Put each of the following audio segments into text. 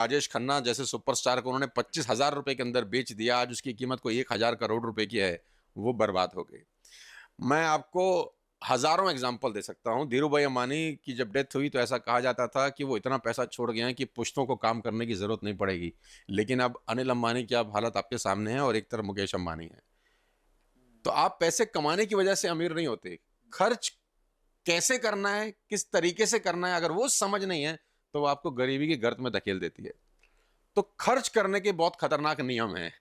राजेश खन्ना जैसे सुपरस्टार को उन्होंने 25,000 रुपए के अंदर बेच दिया, आज उसकी कीमत कोई 1,000 करोड़ रुपए की है, वो बर्बाद हो गई। मैं आपको हजारों एग्जाम्पल दे सकता हूं। धीरू भाई अंबानी की जब डेथ हुई तो ऐसा कहा जाता था कि वो इतना पैसा छोड़ गए हैं कि पुश्तों को काम करने की जरूरत नहीं पड़ेगी। लेकिन अब अनिल अंबानी की अब हालत आपके सामने है और एक तरफ मुकेश अंबानी है। तो आप पैसे कमाने की वजह से अमीर नहीं होते, खर्च कैसे करना है, किस तरीके से करना है, अगर वो समझ नहीं है तो वो आपको गरीबी की गर्त में धकेल देती है। तो खर्च करने के बहुत खतरनाक नियम हैं।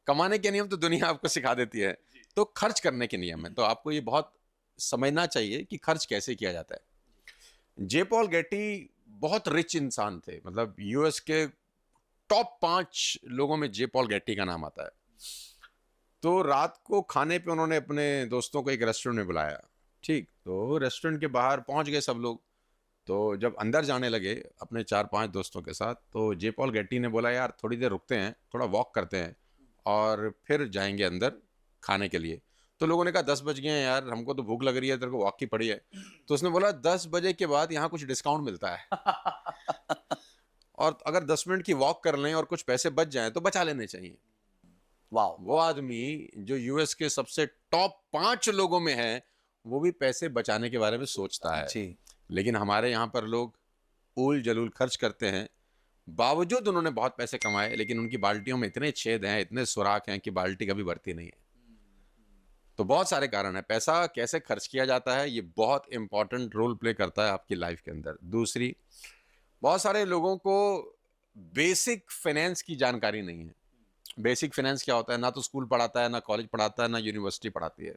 कमाने के नियम तो दुनिया आपको सिखा देती है, तो खर्च करने के नियम है, तो आपको ये बहुत समझना चाहिए कि खर्च कैसे किया जाता है। जे पॉल गेटी बहुत रिच इंसान थे, मतलब यूएस के टॉप 5 लोगों में जे पॉल गेटी का नाम आता है। तो रात को खाने पे उन्होंने अपने दोस्तों को एक रेस्टोरेंट में बुलाया। ठीक, तो रेस्टोरेंट के बाहर पहुंच गए सब लोग। तो जब अंदर जाने लगे अपने 4-5 दोस्तों के साथ, तो जे पॉल गेट्टी ने बोला, यार थोड़ी देर रुकते हैं, थोड़ा वॉक करते हैं और फिर जाएंगे अंदर खाने के लिए। तो लोगों ने कहा 10 बज गए हैं यार, हमको तो भूख लग रही है, तेरे को वॉक की पड़ी है। तो उसने बोला 10 बजे के बाद यहाँ कुछ डिस्काउंट मिलता है और अगर 10 मिनट की वॉक कर लें और कुछ पैसे बच जाएं तो बचा लेने चाहिए। वाह। वो आदमी जो यूएस के सबसे टॉप 5 लोगों में है, वो भी पैसे बचाने के बारे में सोचता है। जी। लेकिन हमारे यहाँ पर लोग ऊल जलूल खर्च करते हैं। बावजूद उन्होंने बहुत पैसे कमाए, लेकिन उनकी बाल्टियों में इतने छेद हैं, इतने सुराख हैं कि बाल्टी कभी भरती नहीं है। तो बहुत सारे कारण है। पैसा कैसे खर्च किया जाता है ये बहुत इंपॉर्टेंट रोल प्ले करता है आपकी लाइफ के अंदर। दूसरी, बहुत सारे लोगों को बेसिक फाइनेंस की जानकारी नहीं है। बेसिक फाइनेंस क्या होता है, ना तो स्कूल पढ़ाता है, ना कॉलेज पढ़ाता है, ना यूनिवर्सिटी पढ़ाती है।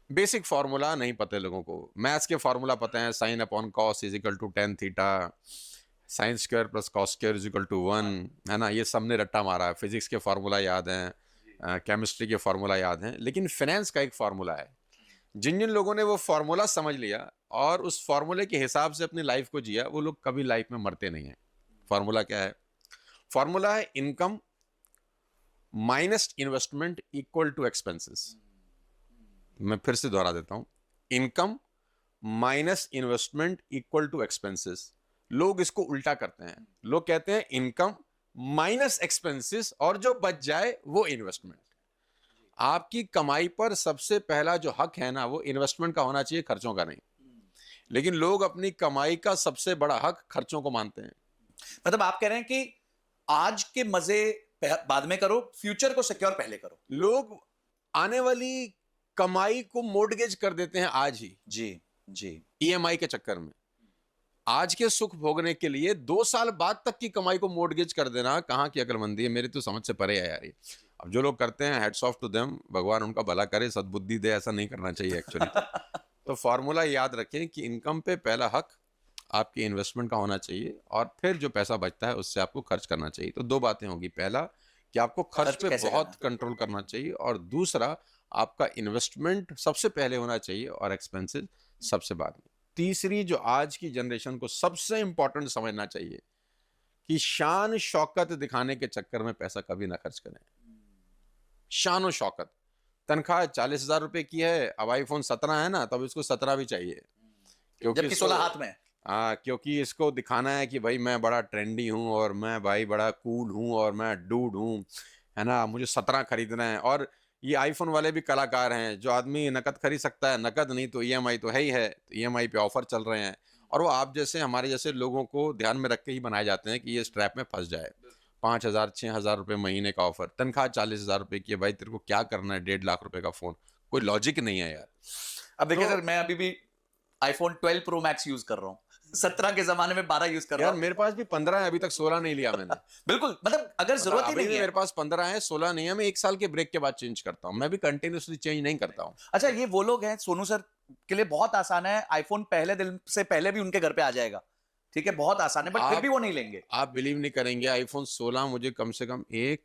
बेसिक फार्मूला नहीं पता है लोगों को। मैथ्स के फार्मूला पता है, sine upon cos is equal to tan theta, sine square plus cos square is equal to 1, है ना, ये सबने रट्टा मारा है। फिजिक्स के फार्मूला याद हैं, केमिस्ट्री के फार्मूला याद हैं, लेकिन फाइनेंस का एक फार्मूला है। जिन जिन लोगों ने वो फार्मूला समझ लिया और उस फार्मूले के हिसाब से अपनी लाइफ को जिया, वो लोग कभी लाइफ में मरते नहीं हैं। फार्मूला क्या है? फार्मूला है income minus investment equal to expenses. मैं फिर से दोहरा देता हूं, income minus investment equal to expenses. लोग इसको उल्टा करते हैं। लोग कहते हैं इनकम माइनस एक्सपेंसेस और जो बच जाए वो इन्वेस्टमेंट। आपकी कमाई पर सबसे पहला जो हक है ना, वो इन्वेस्टमेंट का होना चाहिए, खर्चों का नहीं। लेकिन लोग अपनी कमाई का सबसे बड़ा हक खर्चों को मानते हैं। मतलब आप कह रहे हैं कि आज के मजे बाद में करो, फ्यूचर को सिक्योर पहले करो। लोग आने वाली कमाई को मोर्टगेज कर देते हैं आज ही, जी जी। ईएमआई के चक्कर में। आज के सुख भोगने के लिए 2 साल बाद तक की कमाई को मोर्टगेज कर देना कहाँ की अकलमंदी है, मेरी तो समझ से परे है यार ये। अब जो लोग करते हैं, हेड्स ऑफ टू देम, भगवान उनका भला करे, सद्बुद्धि दे, ऐसा नहीं करना चाहिए एक्चुअली। तो फॉर्मूला याद रखें कि इनकम पे पहला हक आपकी इन्वेस्टमेंट का होना चाहिए और फिर जो पैसा बचता है उससे आपको खर्च करना चाहिए। तो 2 बातें होगी, पहला कि आपको खर्च पे कैसे बहुत करना कंट्रोल करना चाहिए, और दूसरा आपका इन्वेस्टमेंट सबसे पहले होना चाहिए और एक्सपेंसेस सबसे बाद में। तीसरी, जो आज की जनरेशन को सबसे इंपॉर्टेंट समझना चाहिए कि शान शौकत दिखाने के चक्कर में पैसा कभी ना खर्च करें। शान शौकत, तनख्वाह 40,000 रुपए की है, अब आईफोन 17 है ना, तब इसको 17 भी चाहिए, क्योंकि जबकि 16 हाथ में है। हाँ, क्योंकि इसको दिखाना है कि भाई मैं बड़ा ट्रेंडी हूँ और मैं भाई बड़ा कूल हूँ और मैं डूड हूँ, है ना, मुझे 17 खरीदना है। और ये आईफोन वाले भी कलाकार हैं। जो आदमी नकद खरीद सकता है, नकद नहीं तो ईएमआई तो है ही है, तो ईएमआई पे ऑफर चल रहे हैं। और वो आप जैसे, हमारे जैसे लोगों को ध्यान में रख के ही बनाए जाते हैं कि ये स्ट्रैप में फंस जाए। 5,000 6,000 रुपये महीने का ऑफर, तनख्वाह 40,000 रुपये की है, भाई तेरे को क्या करना है 1.5 लाख रुपए का फोन? कोई लॉजिक नहीं है यार। अब देखिए तो सर, मैं अभी भी आईफोन 12 प्रो मैक्स यूज कर रहा हूँ। 17 के जमाने में 12 यूज कर रहा यार हूँ। मेरे पास भी 15 है, अभी तक 16 नहीं लिया मैंने। बिल्कुल, मतलब अगर जरूरत ही अभी नहीं भी है। मेरे पास 15 है, 16 नहीं है। मैं 1 साल के ब्रेक के बाद चेंज करता हूँ, मैं भी कंटिन्यूसली चेंज नहीं करता हूँ। अच्छा, ये वो लोग हैं सोनू सर के लिए बहुत आसान है, आईफोन पहले दिन से पहले भी उनके घर पे आ जाएगा, ठीक है, बहुत आसान है, बट फिर भी वो नहीं लेंगे। आप बिलीव नहीं करेंगे, आईफोन 16 मुझे कम से कम 1,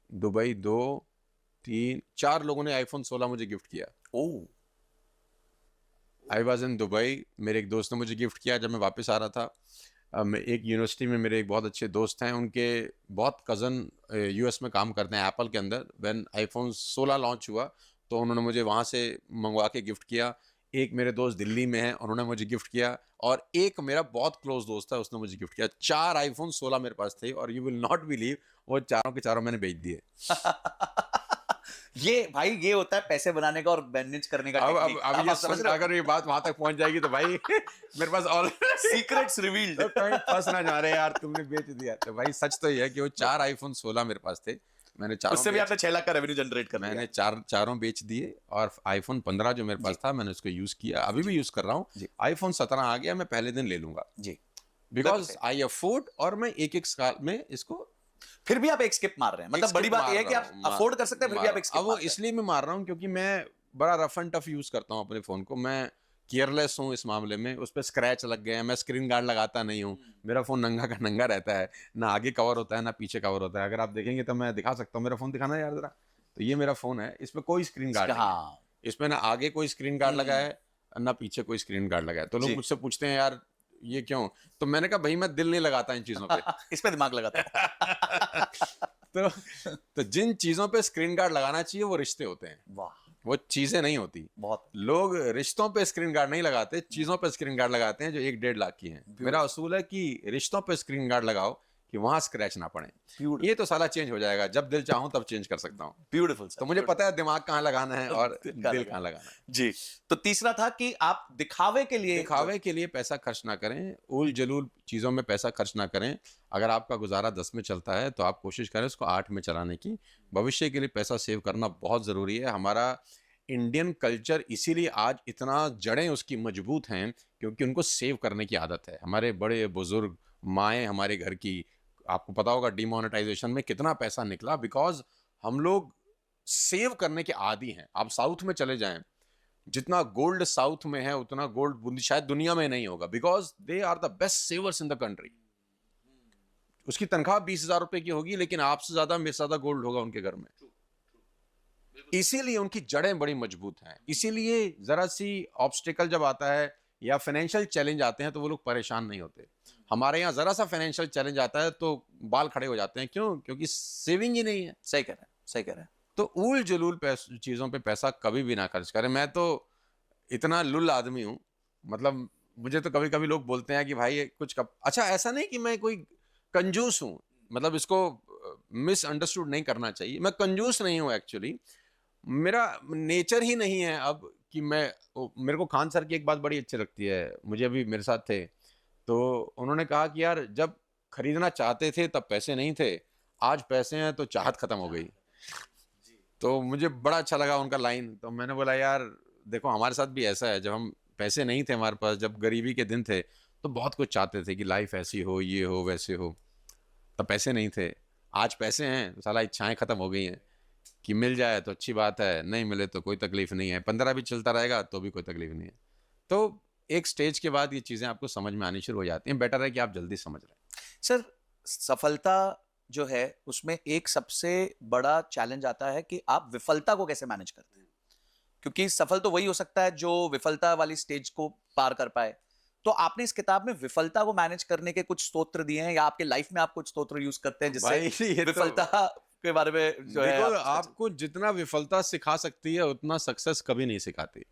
दुबई 2, 3, 4 लोगों ने आईफोन 16 मुझे गिफ्ट किया। ओह। आई वॉज इन दुबई, मेरे एक दोस्त ने मुझे गिफ्ट किया जब मैं वापस आ रहा था। मैं एक यूनिवर्सिटी में, मेरे एक बहुत अच्छे दोस्त हैं, उनके बहुत कज़न यूएस में काम करते हैं एप्पल के अंदर। व्हेन आईफोन 16 लॉन्च हुआ तो उन्होंने मुझे वहाँ से मंगवा के गिफ्ट किया। एक मेरे दोस्त दिल्ली में है, उन्होंने मुझे गिफ्ट किया, और एक मेरा बहुत क्लोज दोस्त है, उसने मुझे गिफ्ट किया। 4 आईफोन 16 मेरे पास थे, और यू विल नॉट बिलीव वो चारों के चारों मैंने बेच दिए। ये भाई ये होता है पैसे बनाने का और मैनेज करने का अब टेक्निक। अब ये समझ, अगर ये बात वहां तक पहुंच जाएगी तो भाई मेरे पास और सीक्रेट्स रिवील्ड। तो कहीं फंस ना जा रहे यार, तुमने बेच दिया। तो भाई सच तो ये है कि वो 4 आईफोन 16 मेरे पास थे, मैंने चारों उससे भी आपने 6 लाख का रेवेन्यू जनरेट कर लिया। मैंने चारों बेच दिए, और आईफोन 15 जो मेरे पास था मैंने उसको यूज किया, अभी भी यूज कर रहा हूँ। आईफोन 17 आ गया, मैं पहले दिन ले लूंगा जी, बिकॉज आई अफोर्ड, और मैं एक साल में इसको फिर भी आप एक स्किप मार रहे हैं, मतलब बड़ी बात यह है कि आप अफोर्ड कर सकते हैं, फिर भी आप एक अब स्किप वो इसलिए मैं मार रहा हूँ क्योंकि मैं बड़ा रफ एंड टफ यूज करता हूँ अपने फोन को, मैं केयरलेस हूँ इस मामले में। उस पर स्क्रैच लग गए हैं, मैं स्क्रीन गार्ड लगाता नहीं हूँ, मेरा फोन नंगा का नंगा रहता है, ना आगे कवर होता है ना पीछे कवर होता है। अगर आप देखेंगे तो मैं दिखा सकता हूँ, मेरा फोन दिखाना यार जरा। तो ये मेरा फोन है, इसमें कोई स्क्रीन गार्ड नहीं है, इसमें ना आगे कोई स्क्रीन गार्ड लगा है ना पीछे कोई स्क्रीन गार्ड लगा है। तो लोग मुझसे पूछते हैं यार ये क्यों, तो मैंने कहा भाई मैं दिल नहीं लगाता इन चीजों पे इस पे दिमाग लगाता हूं। तो जिन चीजों पे स्क्रीन गार्ड लगाना चाहिए वो रिश्ते होते हैं, वाह, वो चीजें नहीं होती। बहुत लोग रिश्तों पे स्क्रीन गार्ड नहीं लगाते, चीजों पे स्क्रीन गार्ड लगाते हैं जो 1-1.5 लाख की हैं। मेरा असूल है कि रिश्तों पे स्क्रीन गार्ड लगाओ कि वहां स्क्रैच ना पड़े। ये तो साला चेंज हो जाएगा, जब दिल चाहूं तब चेंज कर सकता हूं। ब्यूटीफुल। तो मुझे पता है दिमाग कहाँ लगाना है और दिल कहाँ लगाना है। जी, तो तीसरा था कि आप दिखावे के लिए पैसा खर्च ना करें, उल जलूल चीजों में पैसा खर्च ना करें। अगर आपका गुजारा 10 में चलता है तो आप कोशिश करें उसको 8 में चलाने की। भविष्य के लिए पैसा सेव करना बहुत जरूरी है। हमारा इंडियन कल्चर इसीलिए आज इतना जड़ें उसकी मजबूत हैं क्योंकि उनको सेव करने की आदत है। हमारे बड़े बुजुर्ग माएँ हमारे घर की, आपको पता होगा डिमोनेटाइजेशन में कितना पैसा निकला, बिकॉज हम लोग सेव करने के आदी हैं। आप साउथ में चले जाएं, जितना गोल्ड साउथ में है उतना गोल्ड शायद दुनिया में नहीं होगा, because they are the best savers in the country. उसकी तनख्वाह 20,000 रुपए की होगी लेकिन आपसे ज्यादा मेरे ज्यादा गोल्ड होगा उनके घर में। इसीलिए उनकी जड़ें बड़ी मजबूत हैं। इसीलिए जरा सी ऑब्स्टिकल जब आता है या फाइनेंशियल चैलेंज आते हैं तो वो लोग परेशान नहीं होते। हमारे यहाँ जरा सा फाइनेंशियल चैलेंज आता है तो बाल खड़े हो जाते हैं। क्यों? क्योंकि सेविंग ही नहीं है। सही कह रहे हैं, सही कह रहे हैं। तो ऊल जलूल चीजों पे पैसा कभी भी ना खर्च करें। मैं तो इतना लुल आदमी हूँ, मतलब मुझे तो कभी कभी लोग बोलते हैं कि भाई कुछ अच्छा, ऐसा नहीं कि मैं कोई कंजूस हूँ, मतलब इसको मिसअंडरस्टूड नहीं करना चाहिए। मैं कंजूस नहीं हूँ एक्चुअली, मेरा नेचर ही नहीं है अब कि मेरे को खान सर की एक बात बड़ी अच्छी लगती है, मुझे अभी मेरे साथ थे तो उन्होंने कहा कि यार जब खरीदना चाहते थे तब पैसे नहीं थे, आज पैसे हैं तो चाहत खत्म हो गई। तो मुझे बड़ा अच्छा लगा उनका लाइन। तो मैंने बोला यार देखो हमारे साथ भी ऐसा है, जब हम पैसे नहीं थे हमारे पास, जब गरीबी के दिन थे तो बहुत कुछ चाहते थे कि लाइफ ऐसी हो, ये हो वैसे हो, तब पैसे नहीं थे। आज पैसे हैं तो साला इच्छाएं खत्म हो गई हैं कि मिल जाए तो अच्छी बात है, नहीं मिले तो कोई तकलीफ नहीं है, 15 भी चलता रहेगा तो भी कोई तकलीफ नहीं है। तो एक स्टेज के बाद ये चीज़ें आपको समझ में आनी शुरू हो जाती हैं। बेटर है कि आप जल्दी समझ रहे हैं। सर, सफलता जो है उसमें एक सबसे बड़ा चैलेंज आता है कि आप विफलता को कैसे मैनेज करते हैं, क्योंकि सफल तो वही हो सकता है जो विफलता वाली स्टेज को पार कर पाए। तो आपने इस किताब में विफलता को मैनेज करने के कुछ स्तोत्र दिए हैं, या आपके लाइफ में आप कुछ स्तोत्र यूज करते हैं जिससे विफलता के बारे में जो है आपको जितना विफलता सिखा सकती है उतना सक्सेस कभी नहीं सिखाती।